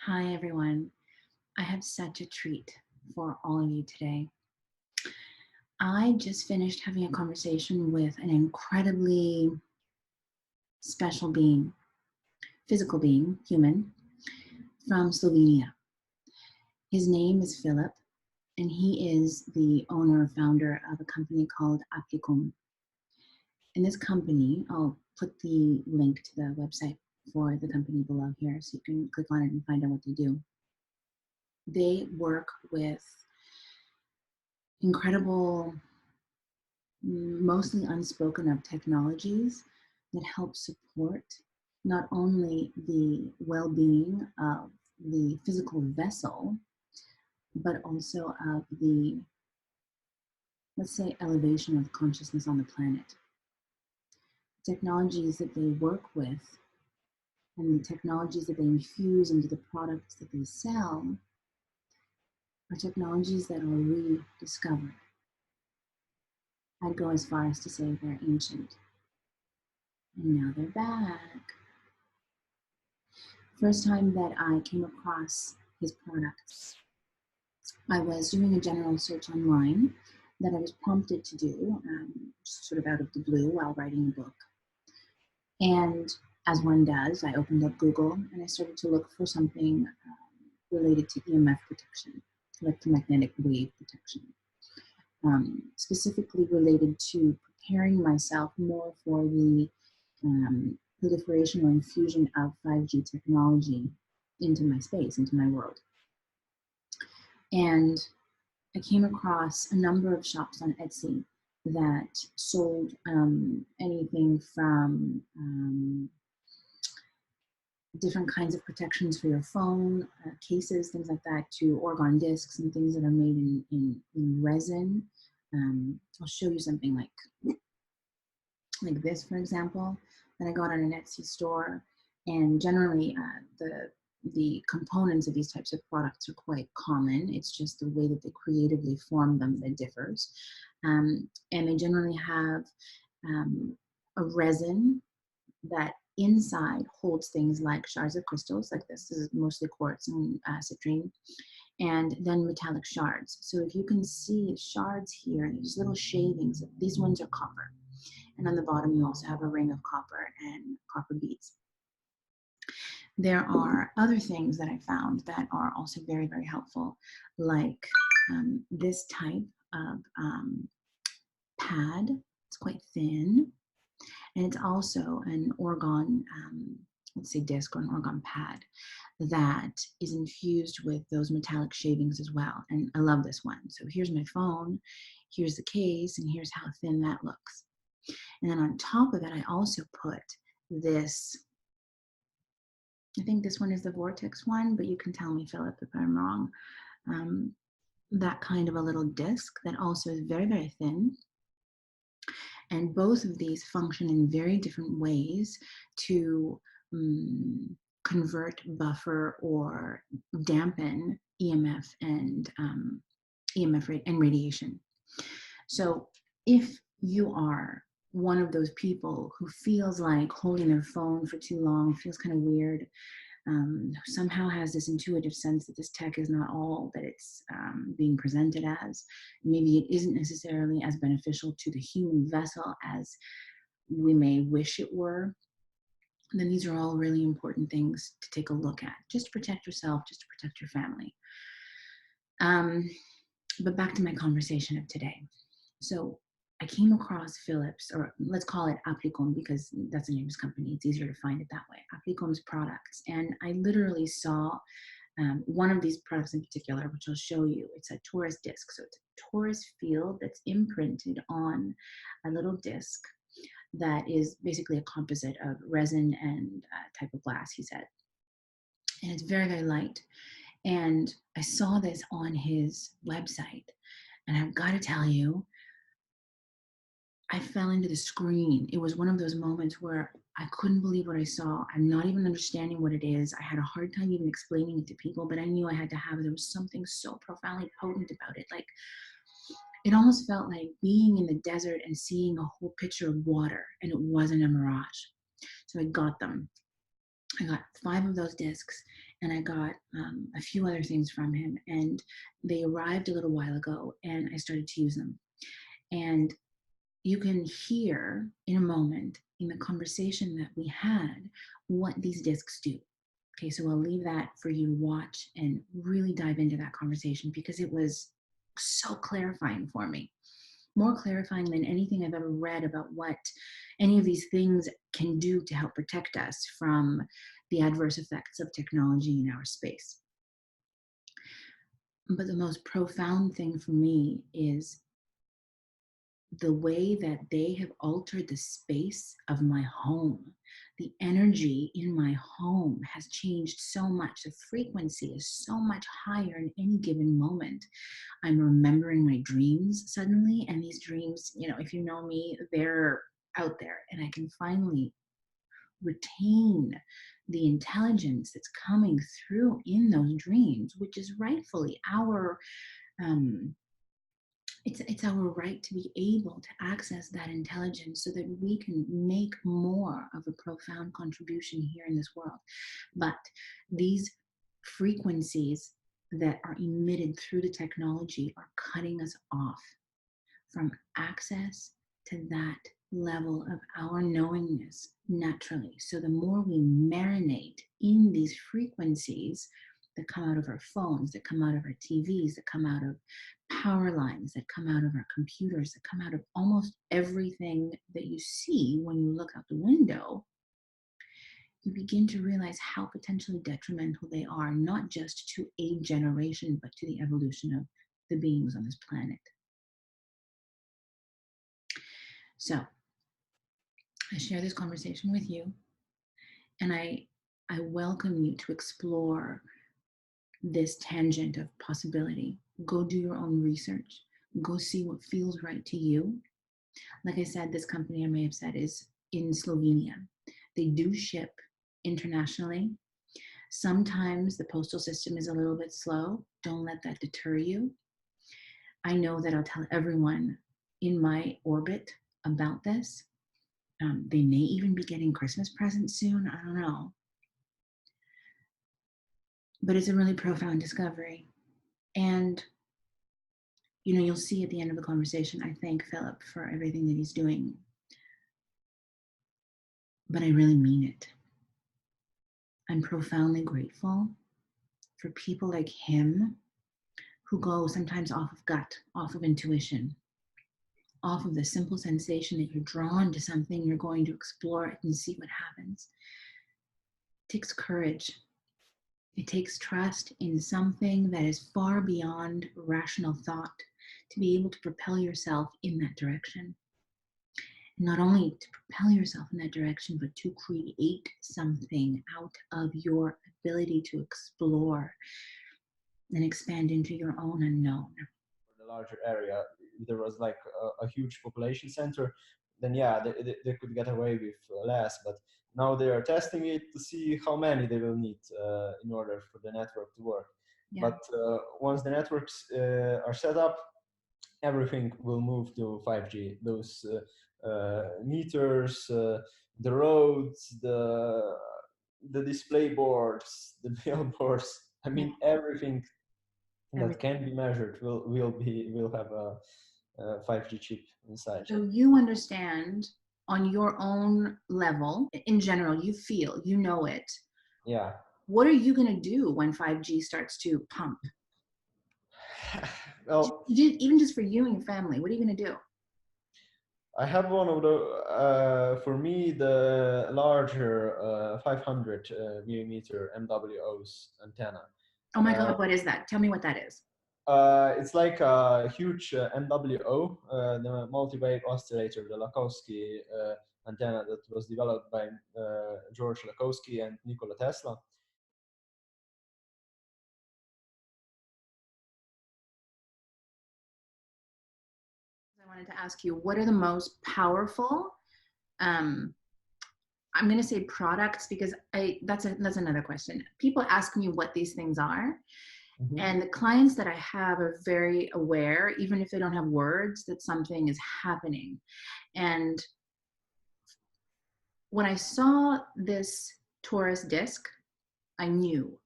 Hi, everyone. I have such a treat for all of you today. I just finished having a conversation with an incredibly special being, physical being, human, from Slovenia. His name is Filip, and he is the owner, founder of a company called Aplicum. In this company, I'll put the link to the website for the company below here so you can click on it and find out what they do. They work with incredible, mostly unspoken of technologies that help support not only the well-being of the physical vessel, but also of the, let's say, elevation of consciousness on the planet. Technologies that they work with and the technologies that they infuse into the products that they sell are technologies that are rediscovered. I'd go as far as to say they're ancient. And now they're back. First time that I came across his products, I was doing a general search online that I was prompted to do, sort of out of the blue while writing a book. And as one does, I opened up Google and I started to look for something related to EMF protection, electromagnetic wave protection, specifically related to preparing myself more for the proliferation or infusion of 5G technology into my space, into my world. And I came across a number of shops on Etsy that sold anything from different kinds of protections for your phone, cases, things like that, to orgone discs and things that are made in resin. I'll show you something like this, for example, that I got on an Etsy store. And generally, the components of these types of products are quite common. It's just the way that they creatively form them that differs. And they generally have a resin that inside holds things like shards of crystals, like this. This is mostly quartz and citrine, and then metallic shards. So if you can see shards here, these little shavings, these ones are copper. And on the bottom, you also have a ring of copper and copper beads. There are other things that I found that are also very, very helpful, like this type of pad. It's quite thin, and it's also an orgone, let's say disc or an orgone pad that is infused with those metallic shavings as well. And I love this one. So here's my phone, here's the case, and here's how thin that looks. And then on top of it, I also put this, I think this one is the vortex one, but you can tell me, Philip, if I'm wrong. That kind of a little disc that also is very, very thin. And both of these function in very different ways to convert, buffer, or dampen EMF and radiation. So if you are one of those people who feels like holding their phone for too long, feels kind of weird, somehow has this intuitive sense that this tech is not all that it's being presented as, maybe it isn't necessarily as beneficial to the human vessel as we may wish it were, then these are all really important things to take a look at, just to protect yourself, just to protect your family. But back to my conversation of today. So I came across Filip's, or let's call it Aplicum because that's the name of his company. It's easier to find it that way. Aplicum's products. And I literally saw one of these products in particular, which I'll show you. It's a torus disc. So it's a torus field that's imprinted on a little disc that is basically a composite of resin and type of glass, he said. And it's very, very light. And I saw this on his website. And I've got to tell you, I fell into the screen. It was one of those moments where I couldn't believe what I saw. I'm not even understanding what it is. I had a hard time even explaining it to people, but I knew I had to have it. There was something so profoundly potent about it. Like, it almost felt like being in the desert and seeing a whole pitcher of water, and it wasn't a mirage. So I got them. I got 5 of those discs, and I got a few other things from him, and they arrived a little while ago, and I started to use them. And you can hear in a moment in the conversation that we had what these discs do. Okay, so I'll leave that for you to watch and really dive into that conversation, because it was so clarifying for me. More clarifying than anything I've ever read about what any of these things can do to help protect us from the adverse effects of technology in our space. But the most profound thing for me is the way that they have altered the space of my home. The energy in my home has changed so much. The frequency is so much higher in any given moment. I'm remembering my dreams suddenly, and these dreams, you know, if you know me, they're out there, and I can finally retain the intelligence that's coming through in those dreams, which is rightfully our it's our right to be able to access that intelligence so that we can make more of a profound contribution here in this world. But these frequencies that are emitted through the technology are cutting us off from access to that level of our knowingness naturally. So the more we marinate in these frequencies that come out of our phones, that come out of our TVs, that come out of power lines, that come out of our computers, that come out of almost everything that you see when you look out the window, you begin to realize how potentially detrimental they are, not just to a generation, but to the evolution of the beings on this planet. So I share this conversation with you, and I welcome you to explore this tangent of possibility. Go do your own research. Go see what feels right to you. Like I said, this company, I may have said, is in Slovenia. They do ship internationally. Sometimes the postal system is a little bit slow. Don't let that deter you. I know that I'll tell everyone in my orbit about this. They may even be getting Christmas presents soon. I don't know. But it's a really profound discovery. And, you know, you'll see at the end of the conversation, I thank Filip for everything that he's doing. But I really mean it. I'm profoundly grateful for people like him who go sometimes off of gut, off of intuition, off of the simple sensation that you're drawn to something, you're going to explore it and see what happens. It takes courage. It takes trust in something that is far beyond rational thought to be able to propel yourself in that direction. Not only to propel yourself in that direction, but to create something out of your ability to explore and expand into your own unknown. For the larger area, if there was like a huge population center, then yeah, they could get away with less. But now they are testing it to see how many they will need in order for the network to work. Yeah. But once the networks are set up, everything will move to 5G. Those meters, the roads, the display boards, the billboards. I mean, everything that can be measured will have a 5G chip inside. So you understand on your own level, in general, you feel, you know it. Yeah. What are you going to do when 5G starts to pump? Well, even just for you and your family, what are you going to do? I have one of the, for me, the larger 500 millimeter MWO's antenna. Oh my God, what is that? Tell me what that is. It's like a huge MWO, the multi-wave oscillator, the Lakhovsky antenna that was developed by George Lakhovsky and Nikola Tesla. I wanted to ask you, what are the most powerful, I'm going to say products, because that's another question. People ask me what these things are. Mm-hmm. And the clients that I have are very aware, even if they don't have words, that something is happening. And when I saw this torus disc, I knew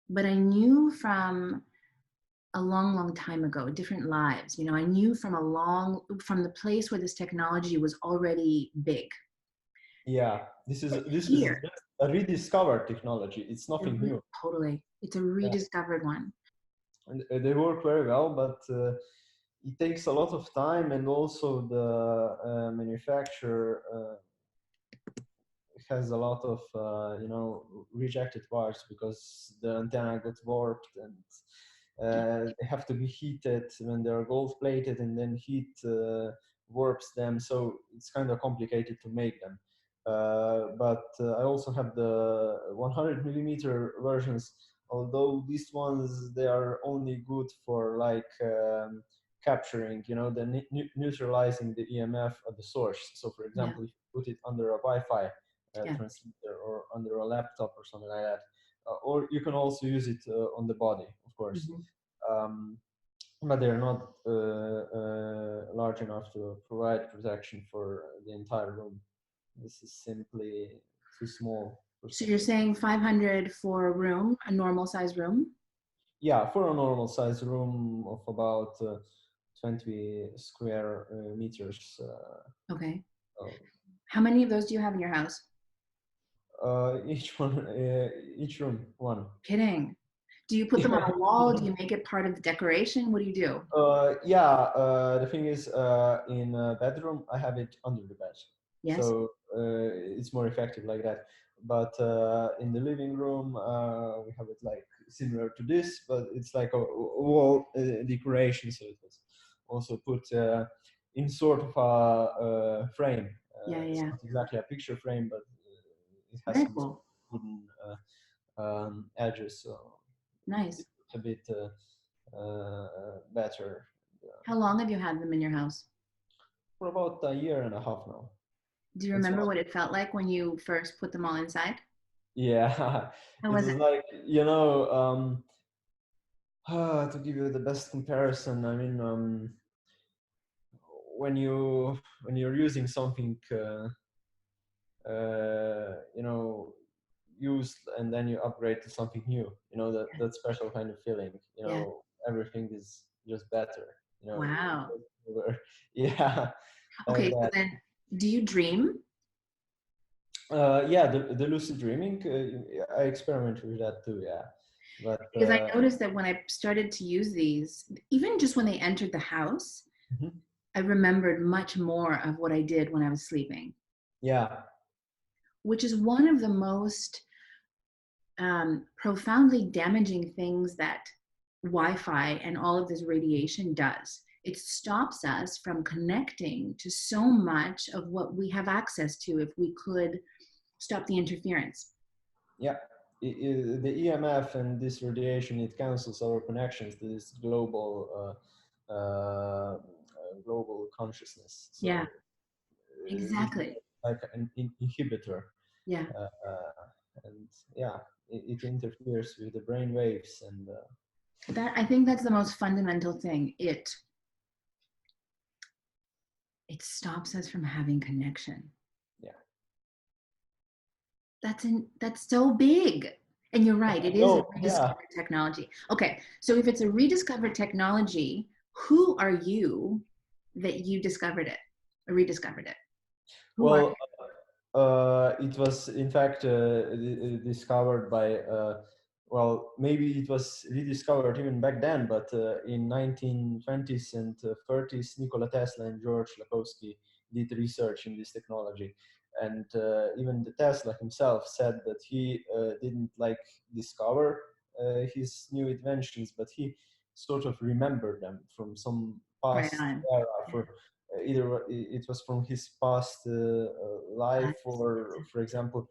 but I knew from a long, long time ago, different lives, you know, I knew from from the place where this technology was already big. Yeah, this is Here, just a rediscovered technology. It's nothing new. totally, it's a Yeah, rediscovered one. and they work very well, but it takes a lot of time, and also the manufacturer has a lot of rejected parts because the antenna got warped, and they have to be heated when they're gold plated, and then heat warps them, so it's kind of complicated to make them. But I also have the 100 millimeter versions, although these ones, they are only good for like capturing, the neutralizing the EMF at the source. So for Yeah, example, if you put it under a Wi-Fi yeah. transmitter or under a laptop or something like that. Or you can also use it on the body, of course. Mhm. But they're not large enough to provide protection for the entire room. This is simply too small for So such you're a. saying 500 for a room, a normal size room? Yeah, for a normal size room of about 20 square meters. Okay. Uh, How many of those do you have in your house? each one, each room, one. Kidding. Do you put them on a wall? Do you make it part of the decoration? What do you do? Yeah, the thing is, in a bedroom, I have it under the bed, Yes. so it's more effective like that. But in the living room, we have it like similar to this, but it's like a wall decoration. So it was also put in sort of a frame. Yeah, It's yeah. not exactly a picture frame, but it has Very some cool. wooden edges, so Nice. it's a bit better. How long have you had them in your house? For about a year and a half now. Do you It's remember not. what it felt like when you first put them all inside? Yeah, How it was was it? like, to give you the best comparison, I mean, when you're using something, used, and then you upgrade to something new, that special kind of feeling, Yeah. everything is just better, Wow. yeah, like Okay, so that. then do you dream? Yeah, the lucid dreaming, I experiment with that too, yeah. But Because I noticed that when I started to use these, even just when they entered the house, mhm. I remembered much more of what I did when I was sleeping, Yeah, which is one of the most profoundly damaging things that Wi-Fi and all of this radiation does. It stops us from connecting to so much of what we have access to if we could stop the interference. yeah. The EMF and this radiation, it cancels our connections to this global consciousness. Yeah, So it's exactly. like an inhibitor, Yeah. and yeah, it interferes with the brain waves, and That I think that's the most fundamental thing. It stops us from having connection. yeah. That's so big. And you're right, it is a No, yeah. rediscovered technology. Okay, so if it's a rediscovered technology, who are you that you discovered it or rediscovered it? Who are Well, it was in fact discovered by, well, maybe it was rediscovered even back then, but in 1920s and 30s, Nikola Tesla and George Lakhovsky did research in this technology. And even the Tesla himself said that he didn't like discover his new inventions, but he sort of remembered them from some right past on? era. Yeah, For either it was from his past life, or that's for example,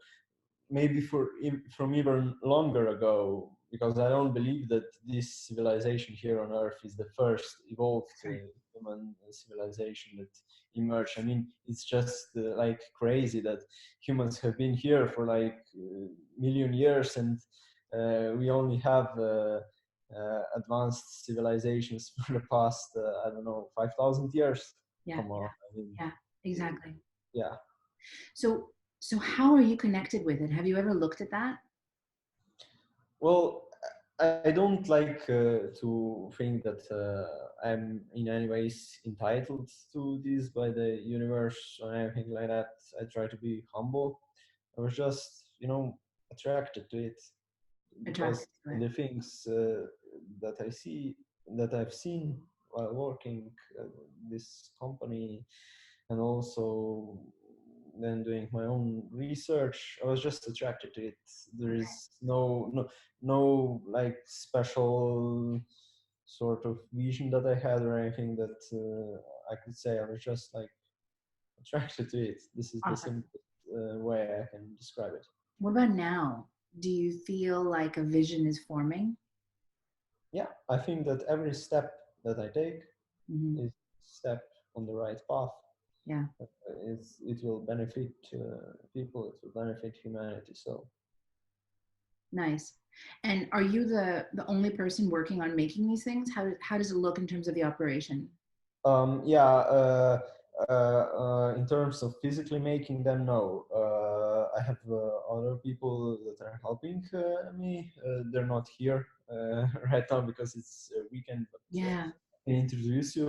maybe from even longer ago, because I don't believe that this civilization here on Earth is the first evolved right. human civilization that emerged. I mean, it's just like crazy that humans have been here for like million years, and we only have advanced civilizations for the past, I don't know, 5,000 years. Yeah, Come on, I mean, yeah, exactly. yeah. So how are you connected with it? Have you ever looked at that? Well, I don't like to think that I'm in any ways entitled to this by the universe or anything like that. I try to be humble. I was just, attracted to it because Attracted to it. the things that I see, that I've seen while working at this company, and also then doing my own research, I was just attracted to it. There is no like special sort of vision that I had or anything that I could say. I was just like attracted to it. This is the Awesome. simplest way I can describe it. What about now? Do you feel like a vision is forming? Yeah, I think that every step that I take Mm-hmm. is a step on the right path. Yeah. It will benefit people. It will benefit humanity. So Nice. And are you the only person working on making these things? How does it look in terms of the operation? yeah, in terms of physically making them, no. I have other people that are helping me. They're not here right now because it's a weekend. But Yeah. I can introduce you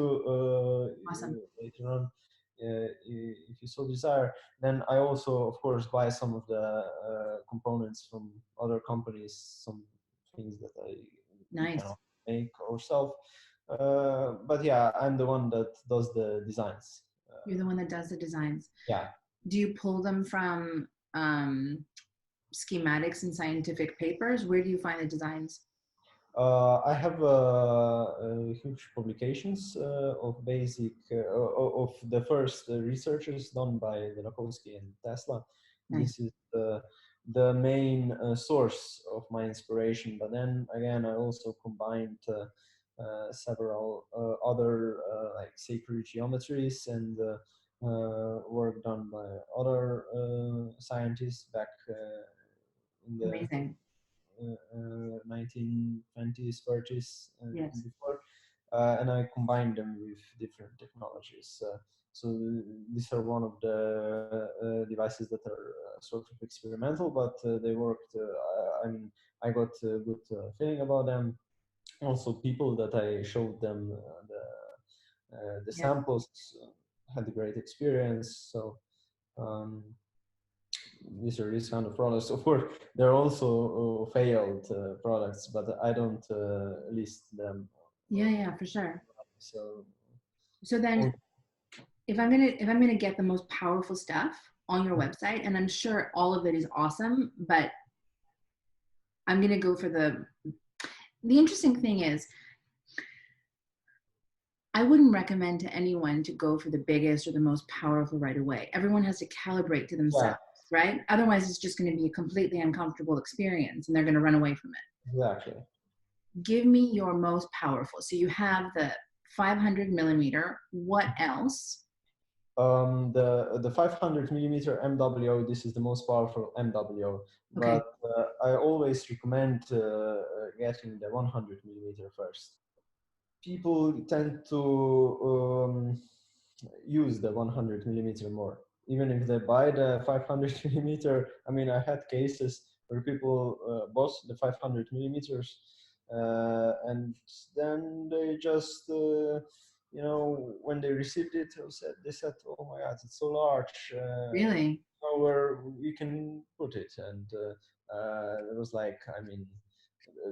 Awesome. later on if you so desire. Then I also, of course, buy some of the components from other companies, some things that we Nice. cannot make ourselves. But yeah, I'm the one that does the designs. You're the one that does the designs. Yeah. Do you pull them from schematics and scientific papers? Where do you find the designs? I have huge publications of basic of the first researches done by the Lakhovsky and Tesla. Nice. This is the main source of my inspiration. But then again, I also combined several other like sacred geometries and work done by other scientists back in the Amazing. 1920s, 30s, Yes. and before, and I combined them with different technologies. So these are one of the devices that are sort of experimental, but they worked. I mean, I got a good feeling about them. Also, people that I showed them the Yeah. samples had a great experience. So. Um, these are these kind of products. Of course, there are also failed products, but I don't list them. Yeah, yeah, for sure. So, So then if I'm gonna get the most powerful stuff on your website, and I'm sure all of it is awesome, but I'm gonna go for the interesting thing is I wouldn't recommend to anyone to go for the biggest or the most powerful right away. Everyone has to calibrate to yeah, themselves, right? Otherwise, it's just going to be a completely uncomfortable experience and they're going to run away from it. exactly. Give me your most powerful. So you have the 500 millimeter. What else? The 500 millimeter MWO. This is the most powerful MWO, Okay. but I always recommend getting the 100 millimeter first. People tend to use the 100 millimeter more, even if they buy the 500 millimeter. I mean, I had cases where people bought the 500 millimeters and then they just when they received it, they said, oh my god, it's so large, Really? where we can put it. And it was like, I mean,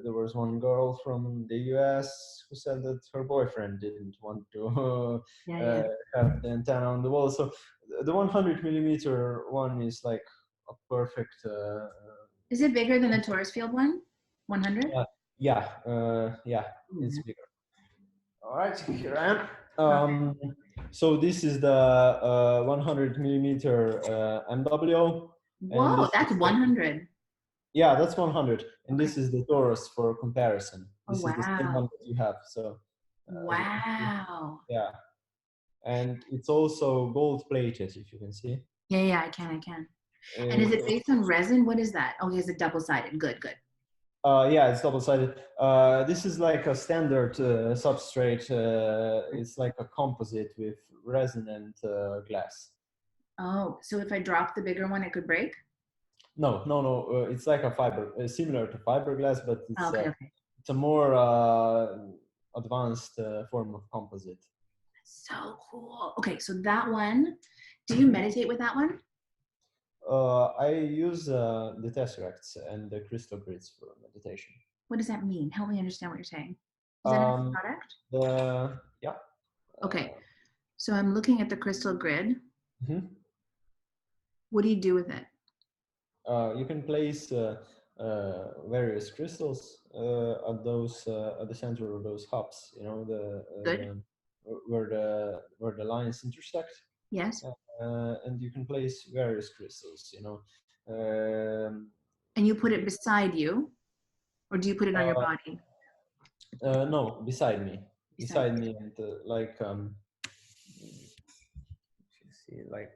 there was one girl from the US who said that her boyfriend didn't want to Yeah, yeah. have the antenna on the wall. So the 100 millimeter one is like a perfect. Is it bigger than the torus field one? 100? Yeah, it's Mm-hmm. bigger. All right, here I am. Okay. So this is the 100 millimeter MWO, and Whoa, this that's is 100. yeah, that's 100, and Okay. this is the torus for comparison. Oh, This is the same one wow. that you have. So as you can see, Wow. yeah, and it's also gold plated, if you can see. Yeah, yeah, I can, I can. And is it Uh, based on resin? What is that? Okay, is it double-sided? Good, good. yeah, it's double-sided. This is like a standard substrate. It's like a composite with resin and glass. Oh, so if I drop the bigger one, it could break? No. It's like a fiber, similar to fiberglass, but Oh, it's okay, okay. it's a more advanced form of composite. So cool. Okay, so that one, do you meditate with that one? I use the tesseracts and the crystal grids for meditation. What does that mean? Help me understand what you're saying. Is that a product? Yeah. Okay, so I'm looking at the crystal grid. What do you do with it? You can place various crystals at those at the center of those hubs. You know, where the lines intersect. Yes. And you can place various crystals. You know. And you put it beside you, or do you put it on your body? No, beside me. Beside me, and see, like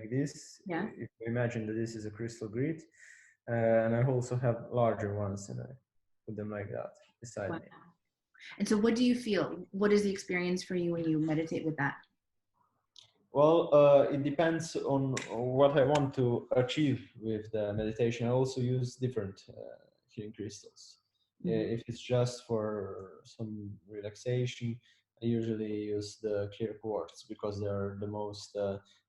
this. Yeah. If you imagine that this is a crystal grid, and I also have larger ones, and I put them like that beside me. And so what do you feel? What is the experience for you when you meditate with that? Well, it depends on what I want to achieve with the meditation. I also use different healing crystals. If it's just for some relaxation, I usually use the clear quartz because they're the most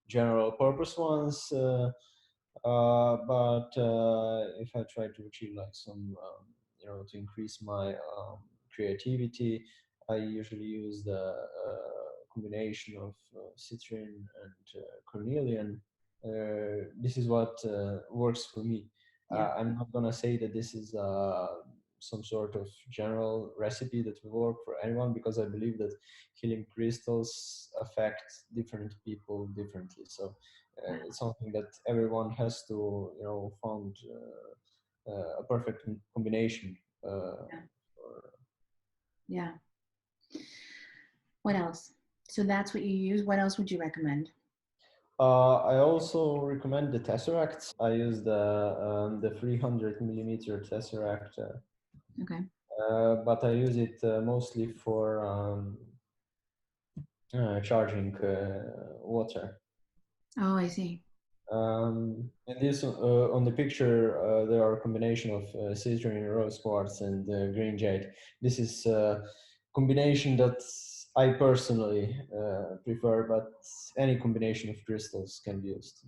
general purpose ones. But if I try to achieve like some, to increase my creativity, I usually use the combination of citrine and cornelian. This is what works for me. I'm not gonna say that this is some sort of general recipe that will work for anyone, because I believe that healing crystals affect different people differently. So it's something that everyone has to, find a perfect combination. Yeah. What else? So that's what you use. What else would you recommend? I also recommend the tesseracts. I use the 300 millimeter tesseract. Okay. But I use it mostly for charging water. Oh, I see. And this on the picture, there are a combination of citrine, rose quartz, and green jade. This is a combination that I personally prefer, but any combination of crystals can be used.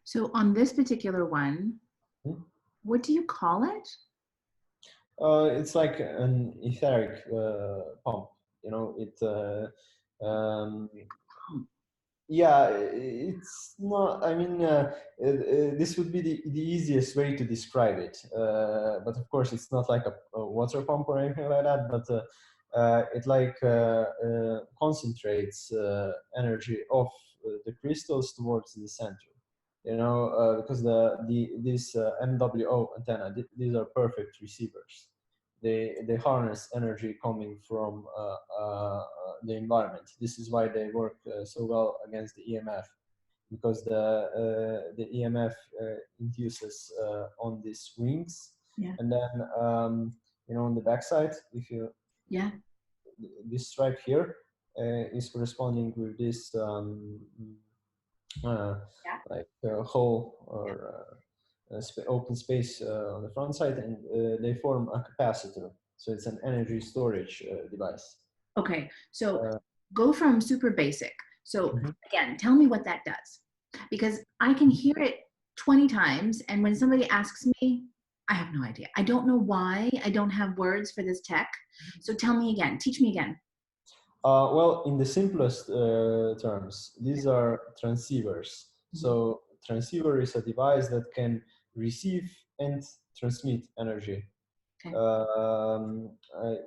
So on this particular one, what do you call it? It's like an etheric pump. Yeah, it's not. I mean, this would be the easiest way to describe it. But of course, it's not like a water pump or anything like that. But it concentrates energy of the crystals towards the center. Because this MWO antenna, these are perfect receivers. They harness energy coming from the environment. This is why they work so well against the EMF, because the EMF induces on these rings, and then on the backside, if you this stripe here is corresponding with this like hole or open space on the front side, and they form a capacitor. So it's an energy storage device. Okay, so go from super basic. So again, tell me what that does, because I can hear it 20 times, and when somebody asks me, I have no idea. I don't know why. I don't have words for this tech. So tell me again, teach me again. Well, in the simplest terms, these are transceivers. So transceiver is a device that can receive and transmit energy. Okay.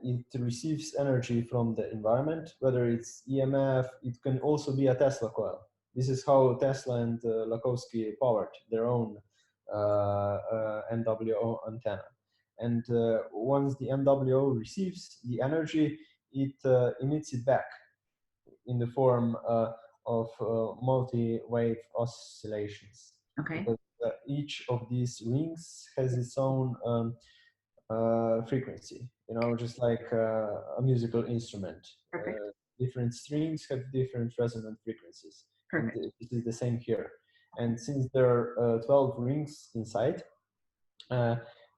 It receives energy from the environment, whether it's EMF. It can also be a Tesla coil. This is how Tesla and Lakhovsky powered their own MWO antenna. And once the MWO receives the energy, it emits it back in the form of multi-wave oscillations. Okay. Because each of these rings has its own frequency, just like a musical instrument. Different strings have different resonant frequencies. Perfect. And this is the same here. And since there are 12 rings inside,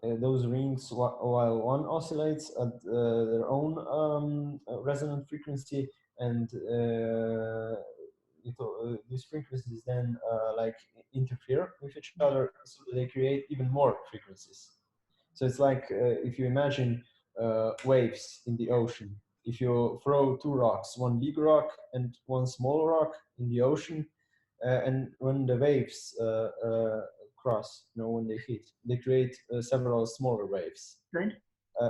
those rings, while one oscillates at their own resonant frequency, and these frequencies then like interfere with each other, so that they create even more frequencies. So it's like if you imagine waves in the ocean. If you throw two rocks, one big rock and one small rock in the ocean, and when the waves cross, when they hit, they create several smaller waves. Good.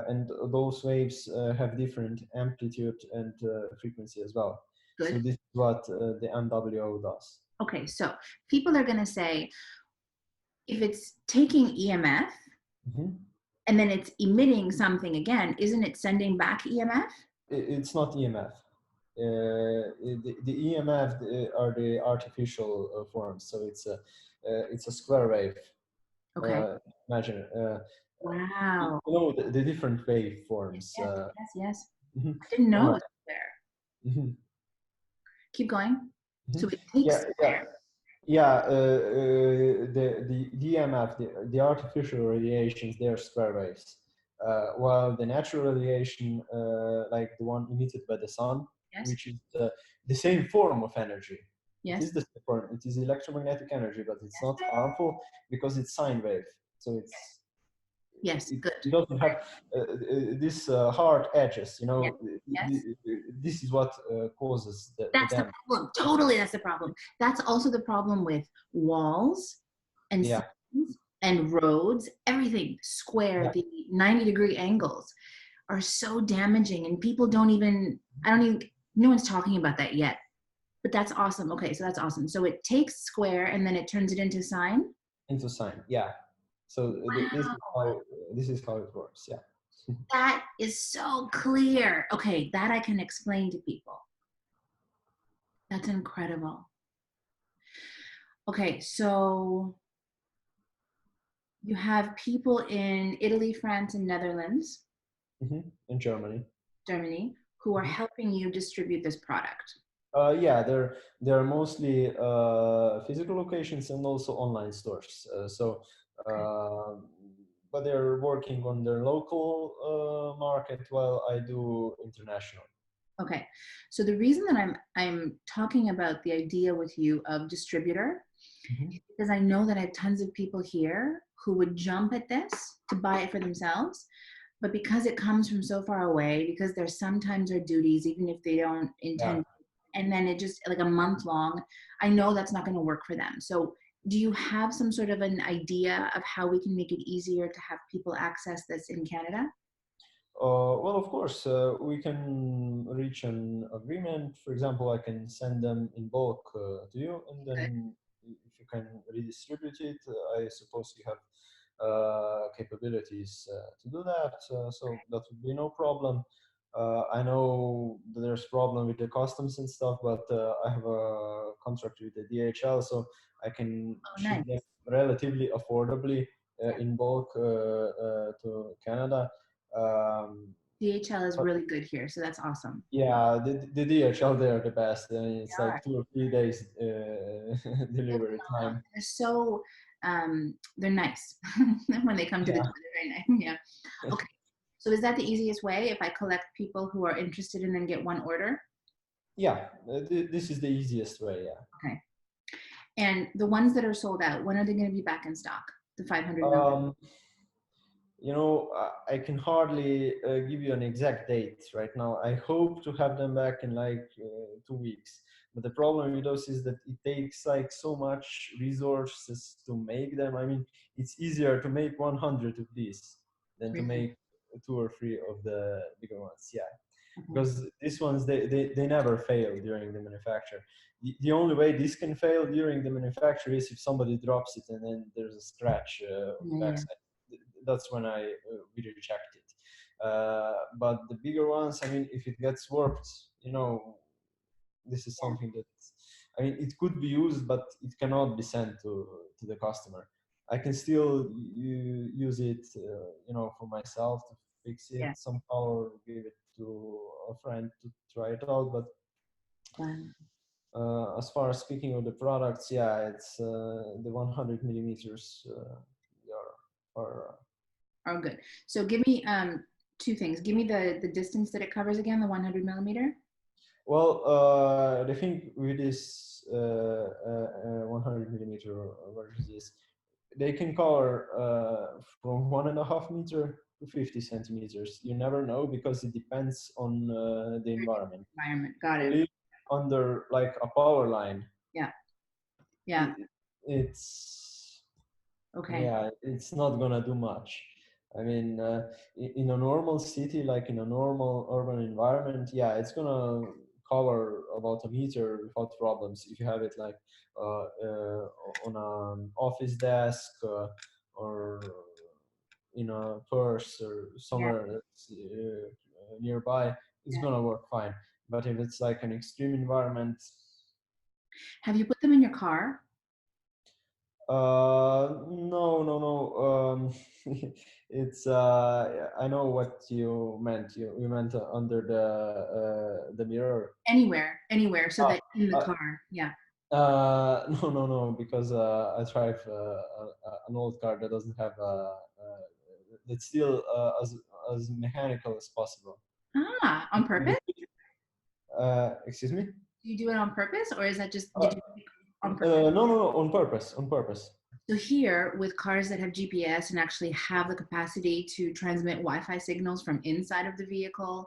And those waves have different amplitude and frequency as well. Good. So this is what the MWO does. Okay, so people are going to say, if it's taking EMF and then it's emitting something again, isn't it sending back EMF? It's not EMF. The EMF are the artificial forms. So it's a square wave. Okay. Imagine. Wow. You know the different wave forms. Yes. I didn't know it was there. Keep going. So it takes square. The EMF, the artificial radiations, they are square waves, while the natural radiation, like the one emitted by the sun, which is the same form of energy. It is the same form. It is electromagnetic energy, but it's not harmful because it's sine wave. So it's good. It doesn't have this hard edges. This is what causes the the problem. Totally, that's the problem. That's also the problem with walls and signs and roads. Everything square, the 90-degree angles are so damaging, and people no one's talking about that yet. But that's awesome. Okay, so that's awesome. So it takes square and then it turns it into sine? Into sine, yeah. So this is how it works, yeah. That is so clear. Okay, that I can explain to people. That's incredible. Okay, so you have people in Italy, France, and Netherlands. In Germany, who are helping you distribute this product. Yeah, they're mostly physical locations and also online stores. But they're working on their local market while I do international. Okay, so the reason that I'm talking about the idea with you of distributor is because I know that I have tons of people here who would jump at this to buy it for themselves, but because it comes from so far away, because there sometimes are duties, even if they don't intend, and then it just like a month long, I know that's not going to work for them. So do you have some sort of an idea of how we can make it easier to have people access this in Canada? Well, of course, we can reach an agreement. For example, I can send them in bulk to you, and then if you can redistribute it, I suppose you have capabilities to do that. So that would be no problem. I know that there's problem with the customs and stuff, but I have a contract with the DHL, so I can ship them relatively affordably in bulk to Canada. DHL is really good here, so that's awesome. Yeah, the DHL, they're the best. I mean, it's like 2 or 3 days delivery time. They're so they're nice when they come to the door. They're very nice. Yeah. Okay. So is that the easiest way if I collect people who are interested and then get one order? Yeah, this is the easiest way. Yeah. Okay. And the ones that are sold out, when are they going to be back in stock? The 500 million? I can hardly give you an exact date right now. I hope to have them back in like 2 weeks. But the problem with those is that it takes like so much resources to make them. I mean, it's easier to make 100 of these than to make 2 or 3 of the bigger ones. Yeah. Because these ones, they never fail during the manufacture. The only way this can fail during the manufacture is if somebody drops it and then there's a scratch on the backside. That's when we reject it. But the bigger ones, I mean, if it gets warped, this is something that, I mean, it could be used, but it cannot be sent to the customer. I can still use it, for myself to fix it somehow, or give it to a friend to try it out. But as far as speaking of the products, yeah, it's the 100 millimeters are Oh, good. So give me two things. Give me the distance that it covers again, the 100 millimeter. Well, the thing with this 100 millimeter, what is this? They can cover from 1.5 meter to 50 centimeters. You never know because it depends on the environment. Environment. Got You it. live under like a power line. Yeah. Yeah. It's Okay. yeah, it's not gonna do much. I mean, in a normal city, like in a normal urban environment, yeah, it's gonna cover about a meter without problems if you have it like on an office desk or in a purse or Yeah. somewhere that's, nearby. It's Yeah. gonna work fine. But if it's like an extreme environment, Have you put them in your car? no, no, no. It's I know what you meant. You meant under the mirror. Anywhere, so Ah, that in the uh, car. Yeah. no, no, no, because I drive an old car that doesn't have that's still as mechanical as possible. Ah, on purpose? Excuse me? Do you do it on purpose, or is that just Uh, did you do it on purpose? no, no, no, on purpose, on purpose. So here, with cars that have GPS and actually have the capacity to transmit Wi-Fi signals from inside of the vehicle,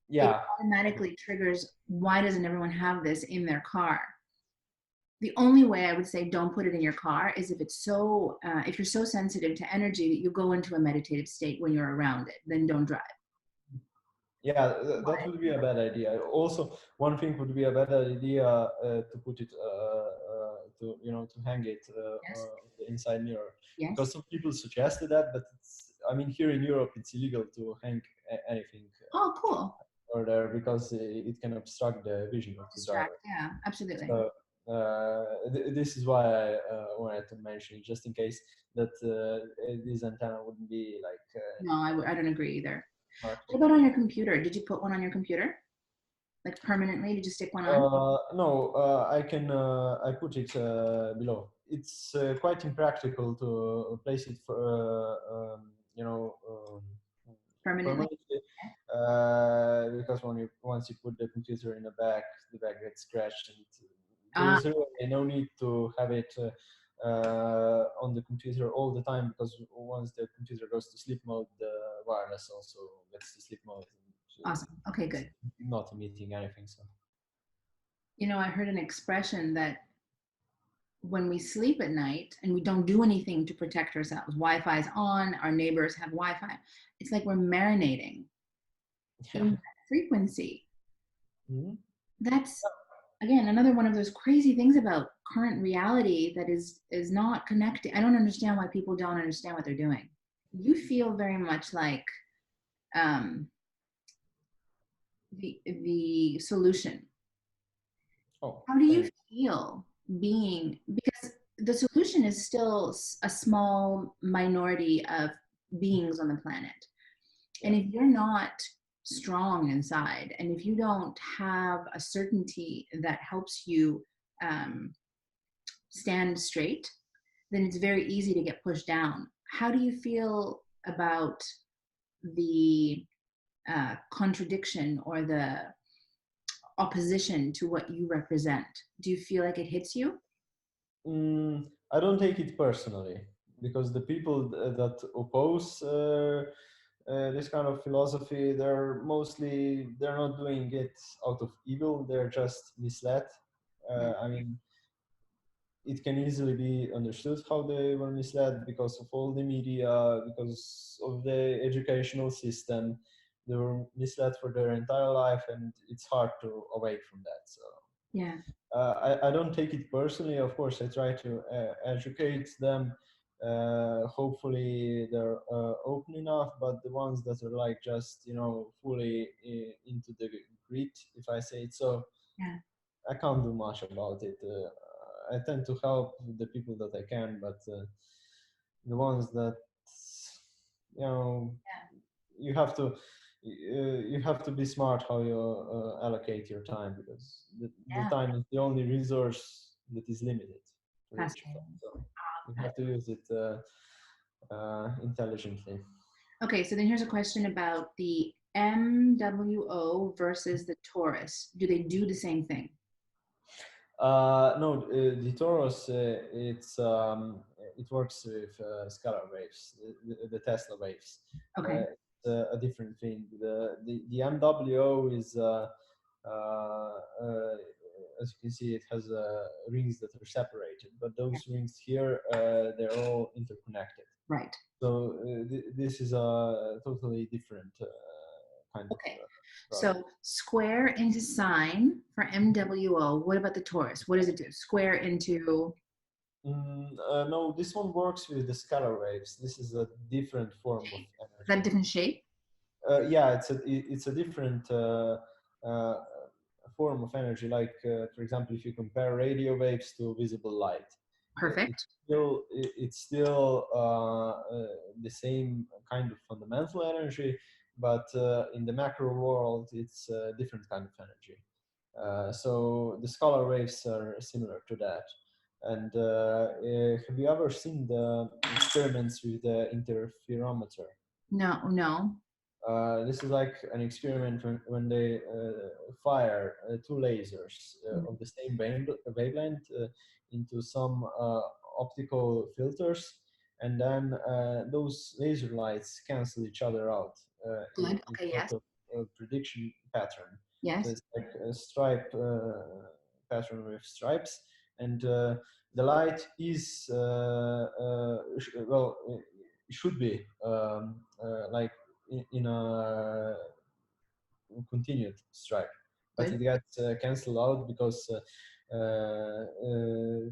it Yeah. automatically triggers, why doesn't everyone have this in their car? The only way I would say don't put it in your car is if it's so, if you're so sensitive to energy that you go into a meditative state when you're around it, then don't drive. Yeah, that would be a bad idea. Also, one thing would be a bad idea to put it to to hang it Yes. on the inside mirror, Yes. because some people suggested that, but I mean here in Europe it's illegal to hang anything Oh, cool. over there because it can obstruct the vision of the Distract. driver. Yeah, absolutely. So this is why I wanted to mention it, just in case that this antenna wouldn't be like No, I don't agree either. smart. What about on your computer? Did you put one on your computer? Like permanently? Did you stick one on? No, I put it below. It's quite impractical to place it for, Permanently? permanently, because once you put the computer in the back gets scratched, and there Ah, is really no need to have it on the computer all the time, because once the computer goes to sleep mode, the wireless also gets to sleep mode. And, awesome. Okay, it's good. not emitting anything. So. You know, I heard an expression that when we sleep at night and we don't do anything to protect ourselves, Wi-Fi is on, our neighbors have Wi-Fi, it's like we're marinating in Yeah. that frequency. Mhm. That's again another one of those crazy things about current reality that is not connected. I don't understand why people don't understand what they're doing. You feel very much like um, the solution. Oh, How do you thanks. feel being, because the solution is still a small minority of beings on the planet. Yeah. And if you're not strong inside, and if you don't have a certainty that helps you um, stand straight, then it's very easy to get pushed down. How do you feel about the contradiction or the opposition to what you represent? Do you feel like it hits you? I don't take it personally, because the people that oppose this kind of philosophy, they're not doing it out of evil. They're just misled. Yeah. I mean, it can easily be understood how they were misled because of all the media, because of the educational system. They were misled for their entire life, and it's hard to awake from that. So Yeah. I don't take it personally. Of course, I try to educate them. Hopefully, they're open enough. But the ones that are like just fully into the grit, if I say it so, Yeah. I can't do much about it. I tend to help the people that I can, but the ones that you know you have to you have to be smart how you allocate your time, because the Yeah. time is the only resource that is limited for each of us. Fascinating. So you have to use it intelligently. Okay, so then here's a question about the MWO versus the Taurus. Do they do the same thing? No, the torus, it works with scalar waves, the Tesla waves. Okay. It's a different thing. The MWO is, as you can see, it has rings that are separated, but those rings here, they're all interconnected. Right. So this is a totally different kind of Okay. product. So square into sine for MWO. What about the Taurus? What does it do? Square into. No, this one works with the scalar waves. This is a different form of Is that a energy. different shape? Yeah, it's a different uh, form of energy. Like for example, if you compare radio waves to visible light, Perfect. it's still the same kind of fundamental energy, but in the macro world, it's a different kind of energy. So the scalar waves are similar to that. And have you ever seen the experiments with the interferometer? No, no. This is like an experiment when they fire two lasers of the same wavelength into some optical filters, and then those laser lights cancel each other out Good. in Okay, sort yes. of a prediction pattern. So Yes. it's like a stripe pattern with stripes, and the light is well, it should be like in a continued stripe, but Good. it gets cancelled out because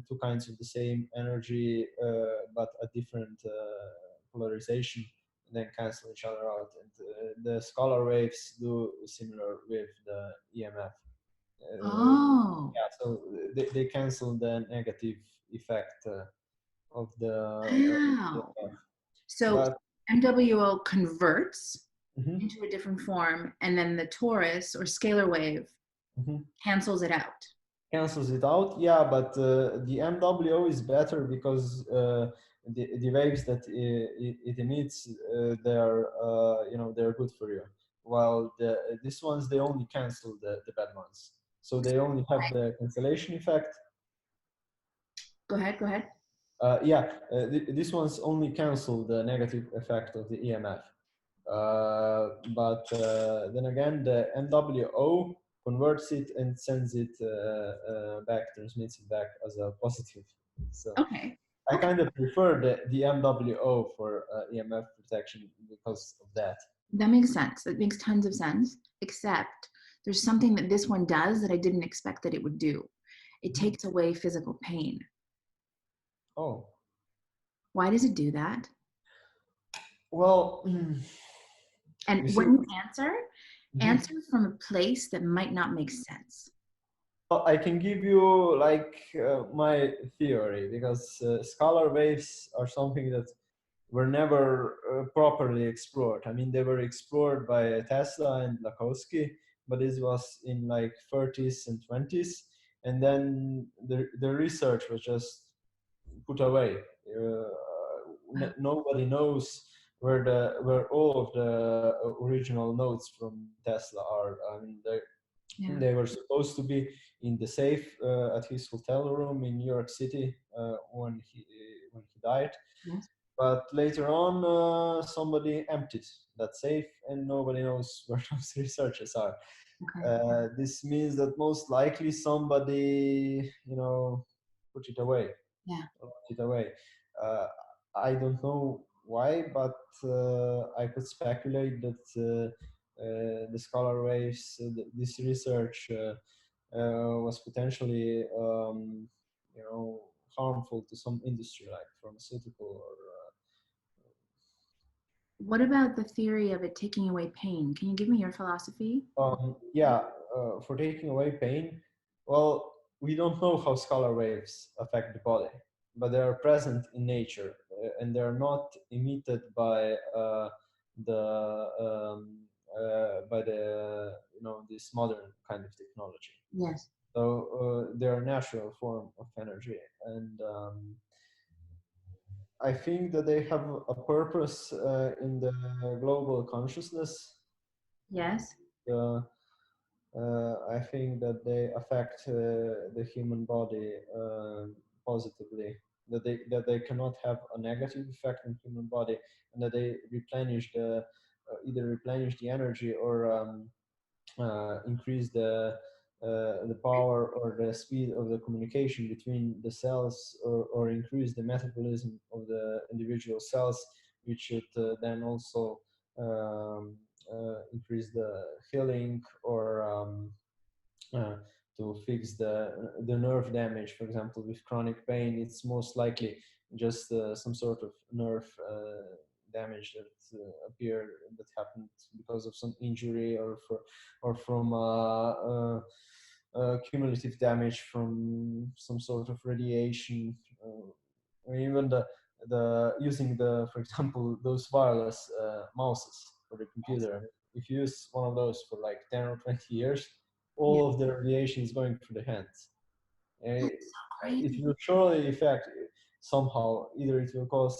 two kinds of the same energy but a different polarization then cancel each other out, and the scalar waves do similar with the EMF. Oh, Yeah, so they cancel the negative effect of the wow. EMF. So But MWO converts mhm, into a different form, and then the Taurus or scalar wave mhm. cancels it out. Cancels it out. Yeah, but the MWO is better because the waves that it emits, they're they're good for you. While these ones they only cancel the bad ones, so they only have the cancellation effect. Go ahead. Go ahead. Yeah, these ones only cancel the negative effect of the EMF. But then again, the MWO converts it and sends it back, transmits it back as a positive. So Okay. I Okay. kind of prefer the MWO for EMF protection because of that. That makes sense. That makes tons of sense. Except there's something that this one does that I didn't expect that it would do. It Mhm. takes away physical pain. Oh, Why does it do that? well, And you see, when you answer, mhm. answer from a place that might not make sense. Well, I can give you like my theory because scalar waves are something that were never properly explored. I mean, they were explored by Tesla and Lakhovsky, but this was in like 30s and 20s, and then the research was just put away. Nobody knows where all of the original notes from Tesla are. I mean, Yeah. they were supposed to be in the safe at his hotel room in New York City when he died. Yes. But later on, somebody emptied that safe, and nobody knows where those researchers are. Okay. This means that most likely somebody, put it away, Yeah. locked it away. Uh, I don't know why, but I could speculate that the Scalar Waves, this research was potentially, harmful to some industry like pharmaceutical or What about the theory of it taking away pain? Can you give me your philosophy? Yeah, for taking away pain, well, we don't know how scalar waves affect the body, but they are present in nature and they are not emitted the by the this modern kind of technology. Yes. So they're a natural form of energy, and I think that they have a purpose in the global consciousness. Yes. I think that they affect the human body positively. That they cannot have a negative effect on human body, and that they replenish the either replenish the energy or increase the power or the speed of the communication between the cells, or increase the metabolism of the individual cells, which should then also um, increase the healing, or uh, to fix the nerve damage. For example, with chronic pain, it's most likely just some sort of nerve damage that appeared, that happened because of some injury, or from cumulative damage from some sort of radiation, or even the using the, for example, those wireless mouses for the computer. If you use one of those for like 10 or 20 years, Yeah. all of the radiation is going through the hands. And That's so it crazy. will surely affect somehow. Either it will cause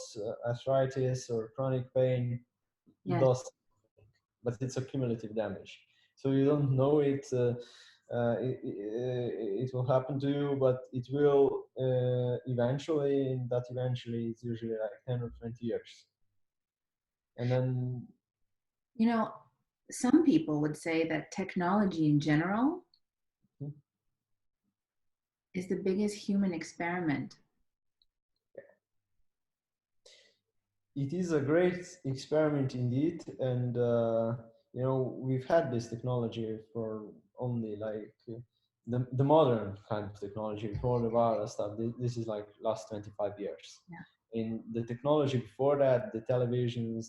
arthritis or chronic pain. It Yes. does, but it's a cumulative damage. So you don't know it. It will happen to you, but it will eventually. And that eventually is usually like 10 or 20 years. And then, You know, some people would say that technology in general is the biggest human experiment. it is a great experiment indeed, and we've had this technology for only like the modern kind of technology before the wireless stuff. This is like last 25 years. Yeah. In the technology before that, the televisions,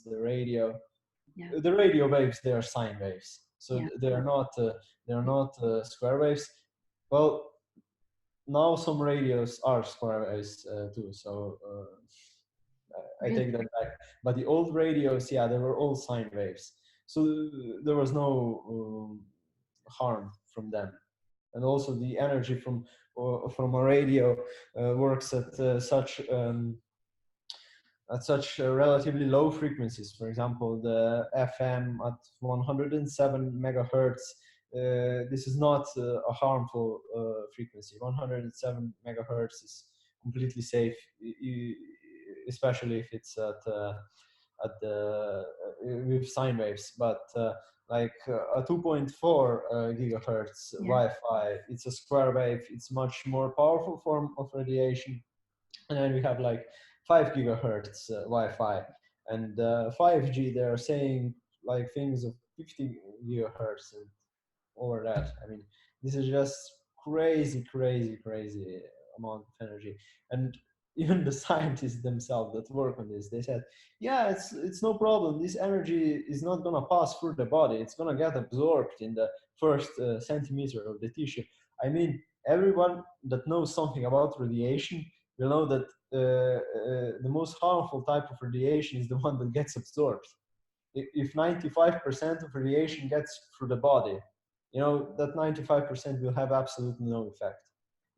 Yeah. the radio waves, they are sine waves, so Yeah. they are not square waves. Well, now some radios are square waves too, so I Really? take that back. But the old radios, yeah, they were all sine waves, so there was no harm from them. And also the energy from a radio works at such relatively low frequencies. For example, the FM at 107 megahertz. This is not a harmful frequency. 107 megahertz is completely safe, especially if it's at the with sine waves. But a 2.4 gigahertz Yeah. Wi-Fi, it's a square wave. It's much more powerful form of radiation. And then we have like 5 gigahertz Wi-Fi, and 5G. They're saying like things of 50 gigahertz and over that. I mean, this is just crazy, crazy, crazy amount of energy. And even the scientists themselves that work on this, they said, yeah, it's no problem. This energy is not gonna pass through the body. It's gonna get absorbed in the first centimeter of the tissue. I mean, everyone that knows something about radiation will know that the most harmful type of radiation is the one that gets absorbed. If 95% of radiation gets through the body, that 95% will have absolutely no effect.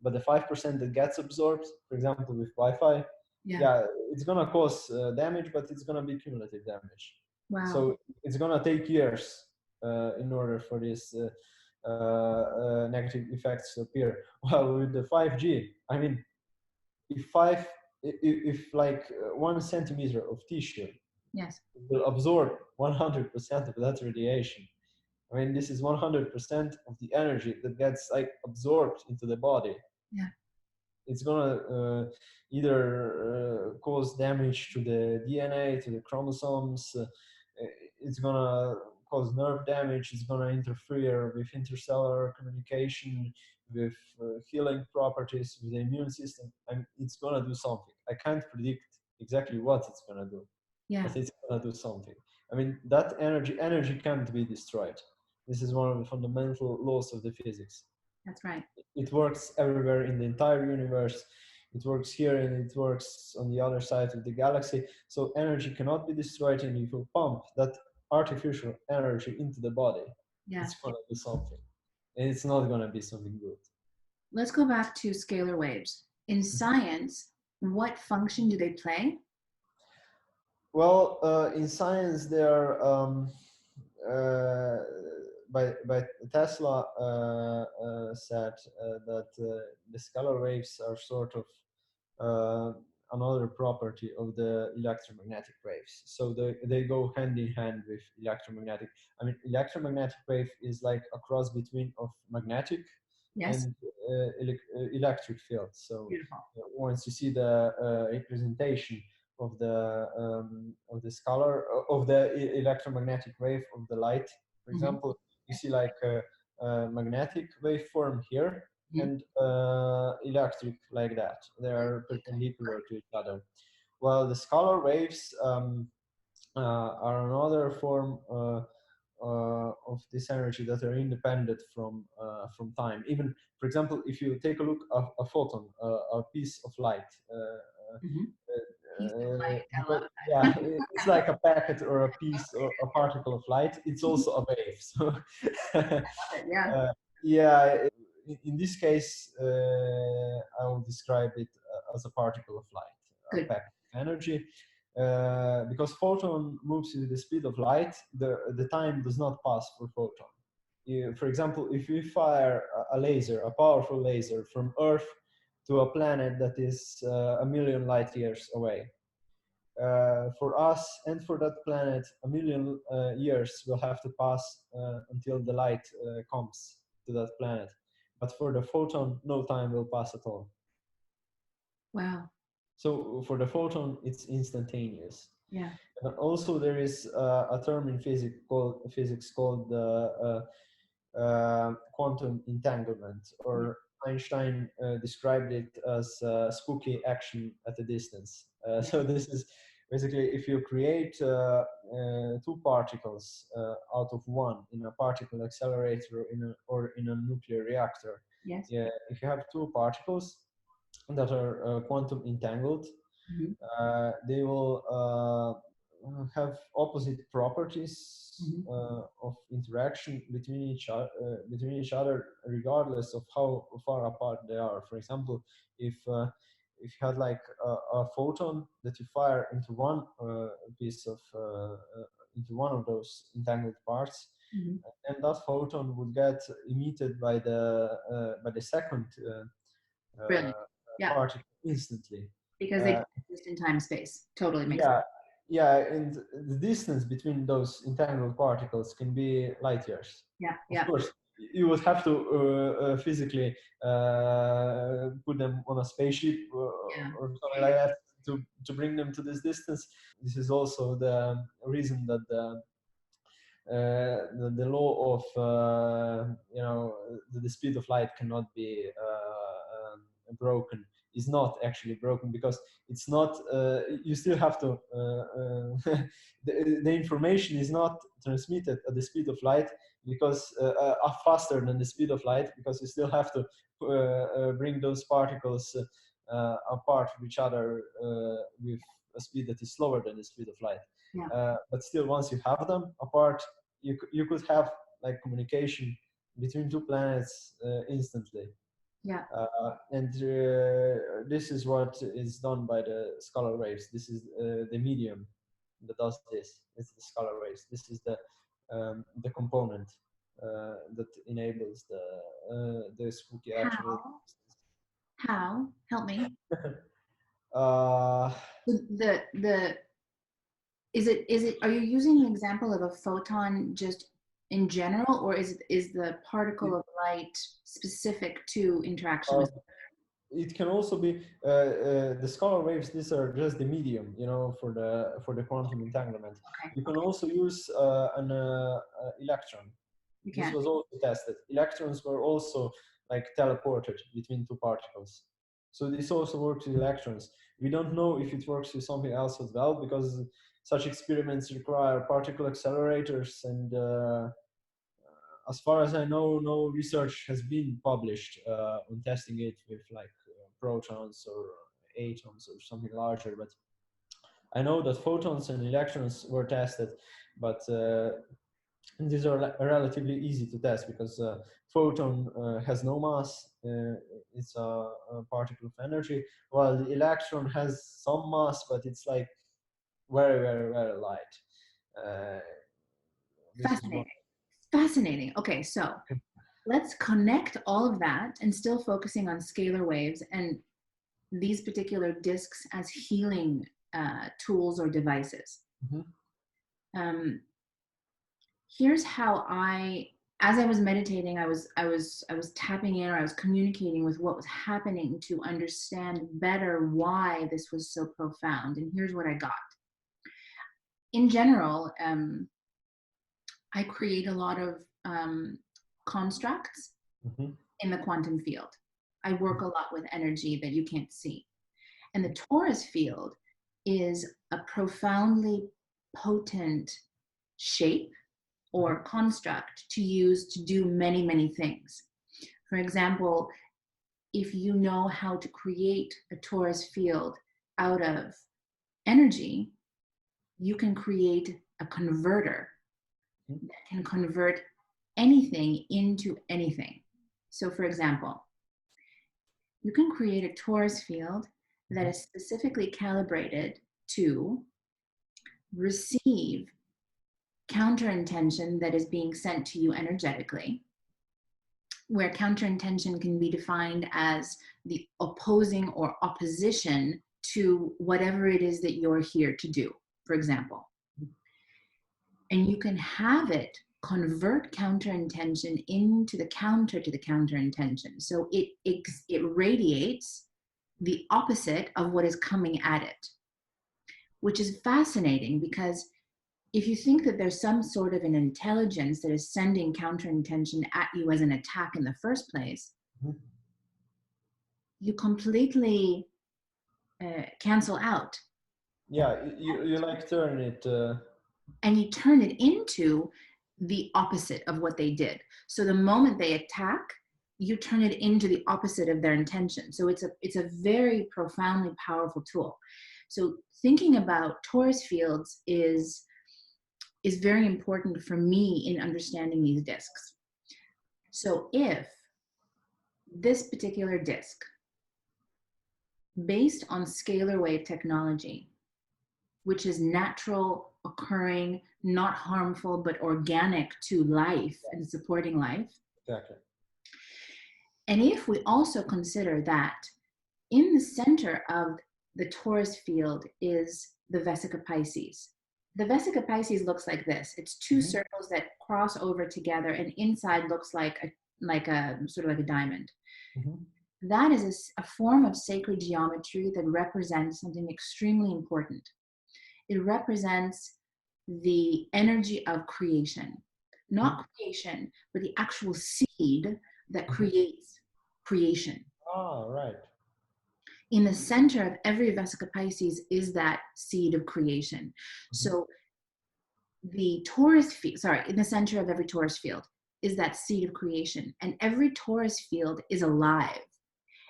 But the 5% that gets absorbed, for example, with Wi-Fi, Yeah. yeah, it's gonna cause damage, but it's gonna be cumulative damage. Wow. So it's gonna take years in order for this negative effects to appear. Well, with the 5G, I mean, if like 1 centimeter of tissue Yes. will absorb 100% of that radiation. I mean, this is 100% of the energy that gets like absorbed into the body. Yeah. It's gonna either cause damage to the DNA, to the chromosomes. It's gonna cause nerve damage. It's gonna interfere with intercellular communication, with healing properties, with the immune system. And it's gonna do something. I can't predict exactly what it's gonna do, Yeah. but it's gonna do something. I mean, that energy can't be destroyed. This is one of the fundamental laws of the physics. That's right. It works everywhere in the entire universe. It works here and it works on the other side of the galaxy. So energy cannot be destroyed, and if you pump that artificial energy into the body, Yeah. it's going to do something. And it's not going to be something good. Let's go back to scalar waves. In science, what function do they play? Well, in science, there uh, by Tesla said that the scalar waves are sort of another property of the electromagnetic waves. So they go hand in hand with electromagnetic. I mean, electromagnetic wave is like a cross between of magnetic Yes. and electric field. So Beautiful. once you see the representation of the scalar of the electromagnetic wave of the light, for example, you see like a magnetic waveform here and electric like that. They are perpendicular to each other. While the scalar waves are another form of this energy that are independent from time. Even, for example, if you take a look at a photon, a piece of light, Piece of light. I because love that. yeah, it's like a packet or a piece or a particle of light. It's also a wave. So Yeah. yeah, in this case, I will describe it as a particle of light, a Good. packet of energy. Because photon moves with the speed of light, the time does not pass for photon. For example, if we fire a laser, a powerful laser from Earth to a planet that is a million light years away, for us and for that planet, a million years will have to pass until the light comes to that planet. But for the photon, no time will pass at all. Wow. So for the photon, it's instantaneous. Yeah. Also, there is a term in physics called quantum entanglement, or Einstein described it as spooky action at a distance. So this is basically if you create two particles out of one in a particle accelerator or in a nuclear reactor. Yes. Yeah, if you have two particles that are quantum entangled, they will have opposite properties of interaction between each other, regardless of how far apart they are. For example, if you had like a photon that you fire into one piece of into one of those entangled parts, and that photon would get emitted by the second Brilliant. Yeah. particle instantly. Because they exist in time space. Totally makes Yeah, yeah, and the distance between those entangled particles can be light years. Yeah. Of course, you would have to physically put them on a spaceship or something like that to bring them to this distance. This is also the reason that the law of the speed of light cannot be broken is not actually broken, because it's not you still have to the information is not transmitted at the speed of light because faster than the speed of light, because you still have to bring those particles apart from each other with a speed that is slower than the speed of light. But still, once you have them apart, you could have like communication between two planets instantly. And this is what is done by the scalar waves. This is the medium that does this. It's the scalar waves. This is the component that enables the spooky action. How? Help me. uh, Is it are you using an example of a photon just in general, or is the particle of light specific to interaction with? It can also be the scalar waves. These are just the medium, for the quantum entanglement. You can also use an electron. This was also tested. Electrons were also like teleported between two particles. So this also works with electrons. We don't know if it works with something else as well, because such experiments require particle accelerators, and as far as I know, no research has been published on testing it with like protons or atoms or something larger. But I know that photons and electrons were tested, but these are relatively easy to test because photon has no mass. It's a particle of energy, while the electron has some mass, but it's like very, very, very light. This is one. Fascinating. Fascinating. Okay, so let's connect all of that and still focusing on scalar waves and these particular discs as healing tools or devices. Here's how as I was meditating, I was tapping in, or I was communicating with what was happening to understand better why this was so profound. And here's what I got. In general, I create a lot of constructs in the quantum field. I work a lot with energy that you can't see. And the torus field is a profoundly potent shape or construct to use to do many, many things. For example, if you know how to create a torus field out of energy, you can create a converter that can convert anything into anything. So for example, you can create a torus field that is specifically calibrated to receive counter intention that is being sent to you energetically, where counter intention can be defined as the opposing or opposition to whatever it is that you're here to do, for example. And you can have it convert counter intention into the counter to the counter intention. So it radiates the opposite of what is coming at it, which is fascinating because if you think that there's some sort of an intelligence that is sending counter intention at you as an attack in the first place, you completely cancel out. Yeah, you like turn it. And you turn it into the opposite of what they did. So the moment they attack, you turn it into the opposite of their intention. So it's a very profoundly powerful tool. So thinking about torus fields is very important for me in understanding these discs. So if this particular disc, based on scalar wave technology, which is natural, occurring, not harmful, but organic to life and supporting life. Exactly. And if we also consider that in the center of the torus field is the Vesica Pisces. The Vesica Pisces looks like this. It's two circles that cross over together, and inside looks like a sort of like a diamond. That is a form of sacred geometry that represents something extremely important. It represents the energy of creation, not creation, but the actual seed that creates creation. Oh, right. In the center of every Vesica Pisces is that seed of creation. So the torus field, in the center of every torus field is that seed of creation. And every torus field is alive.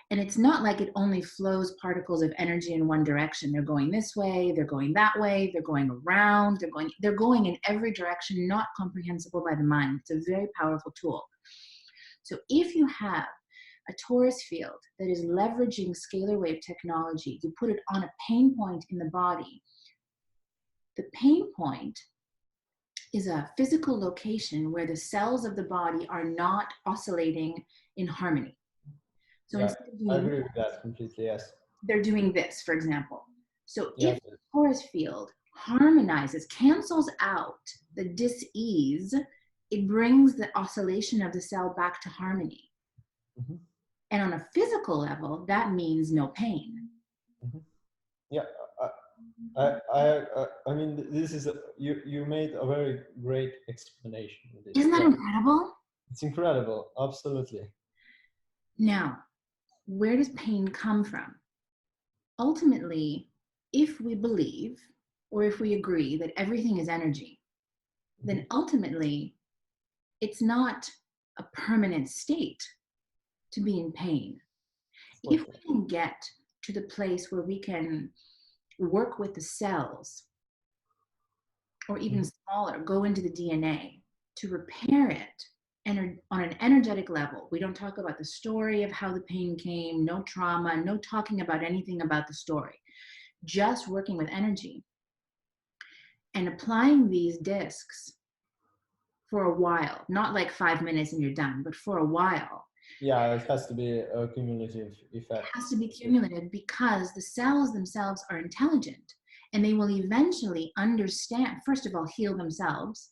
And it's not like it only flows particles of energy in one direction. They're going this way, they're going that way, they're going around, they're going in every direction, not comprehensible by the mind. It's a very powerful tool. So if you have a torus field that is leveraging scalar wave technology, you put it on a pain point in the body. The pain point is a physical location where the cells of the body are not oscillating in harmony. So yeah, I agree with that completely, yes. They're doing this, for example. So if the torus field harmonizes, cancels out the dis-ease, it brings the oscillation of the cell back to harmony. And on a physical level, that means no pain. Yeah, I mean, this is you made a very great explanation. Isn't that incredible? It's incredible, absolutely. Now, where does pain come from? Ultimately, if we believe or if we agree that everything is energy, then ultimately it's not a permanent state to be in pain. If we can get to the place where we can work with the cells, or even smaller, go into the DNA to repair it and on an energetic level. We don't talk about the story of how the pain came, no trauma, no talking about anything about the story, just working with energy. and applying these discs for a while, not like 5 minutes and you're done, but for a while. Yeah, it has to be a cumulative effect. It has to be cumulative because the cells themselves are intelligent and they will eventually understand, first of all, heal themselves,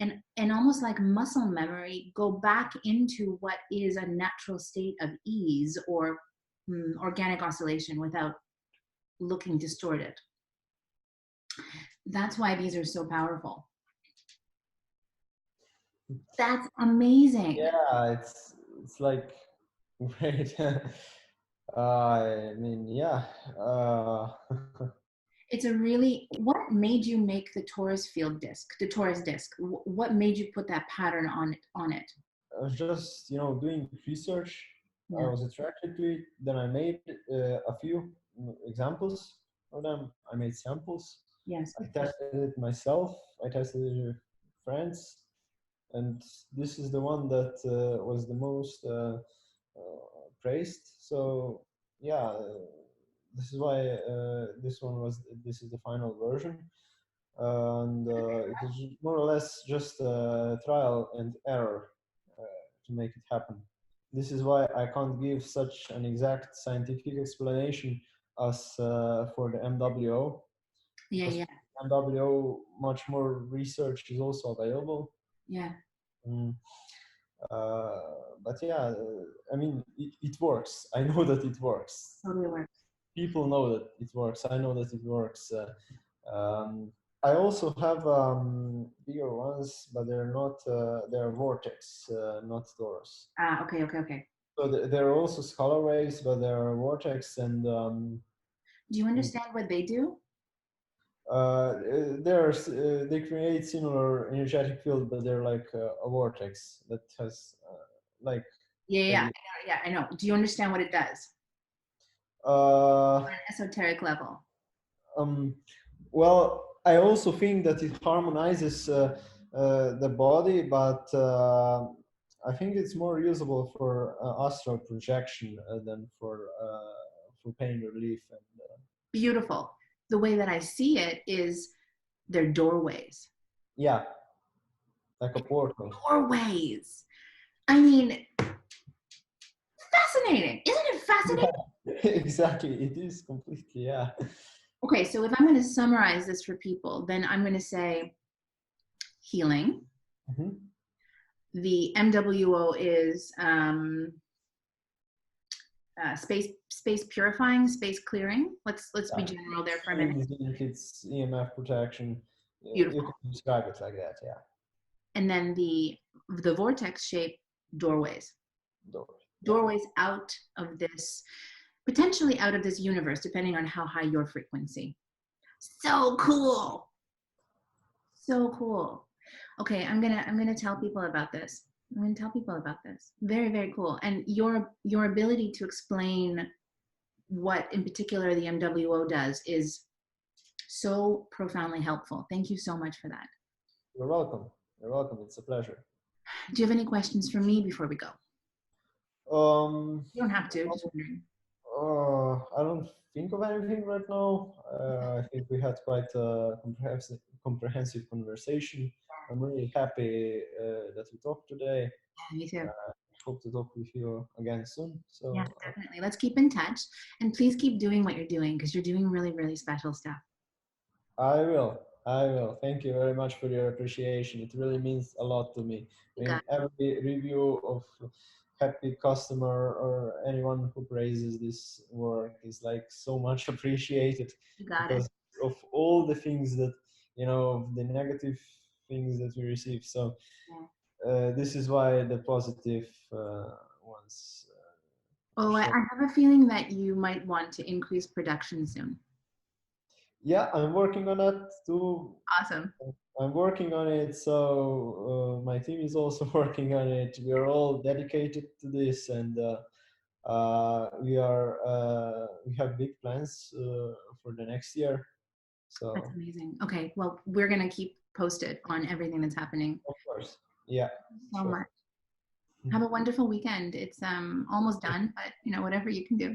and almost like muscle memory, go back into what is a natural state of ease or organic oscillation without looking distorted. That's why these are so powerful. That's amazing. Yeah, it's like great. I mean, yeah. It's a really, what made you make the torus field disc, the torus disc? What made you put that pattern on it? I was just, doing research. I Yeah. was attracted to it. Then I made a few examples of them. I made samples. Yes. I tested it myself. I tested it with friends. And this is the one that was the most praised. So yeah, this is why this is the final version, and it was more or less just trial and error to make it happen. This is why I can't give such an exact scientific explanation as for the MWO. Yeah, yeah, MWO, much more research is also available. yeah. Mm. But yeah, I mean, it works. I know that it works. Totally works. People know that it works. I know that it works. I also have bigger ones, but they're not. They're vortex, not torus. Ah, okay, okay, okay. So there are also scalar waves, but they are vortex, and Do you understand what they do? they create similar energetic field, but they're like a vortex that has like. Yeah, yeah, I know. Do you understand what it does? Uh, On an esoteric level. Well, I also think that it harmonizes the body, but I think it's more usable for astral projection than for pain relief. And Beautiful. The way that I see it is they're doorways. yeah, like a portal. Doorways. I mean, fascinating. Isn't it fascinating? Yeah, exactly. It is completely, yeah. Okay, so if I'm going to summarize this for people, then I'm going to say healing. Mm-hmm. The MWO is space purifying, space clearing. Let's be general there for a minute. It's EMF protection. Beautiful. You can describe it like that, yeah. And then the vortex shape doorways. Doorways out of this, potentially out of this universe, depending on how high your frequency. So cool. So cool. Okay, I'm gonna tell people about this. I'm gonna tell people about this. Very, very cool. And your ability to explain what in particular the MWO does is so profoundly helpful. Thank you so much for that. You're welcome. You're welcome. It's a pleasure. Do you have any questions for me before we go? You don't have to. Just wondering. I don't think of anything right now. I think we had quite a comprehensive conversation. I'm really happy that we talked today. Yeah, me too. Hope to talk with you again soon. So yeah, definitely. Let's keep in touch, and please keep doing what you're doing because you're doing really, really special stuff. I will. Thank you very much for your appreciation. It really means a lot to me. I mean, every review of happy customer or anyone who praises this work is like so much appreciated because of all the things that, the negative things that we receive. So this is why the positive ones. Oh, I have a feeling that you might want to increase production soon. Yeah, I'm working on that too. Awesome. I'm working on it, so my team is also working on it. We are all dedicated to this, and we have big plans for the next year. So that's amazing. Okay, well, we're gonna keep posted on everything that's happening. Of course, yeah. So much. Have a wonderful weekend. It's almost done, but whatever you can do.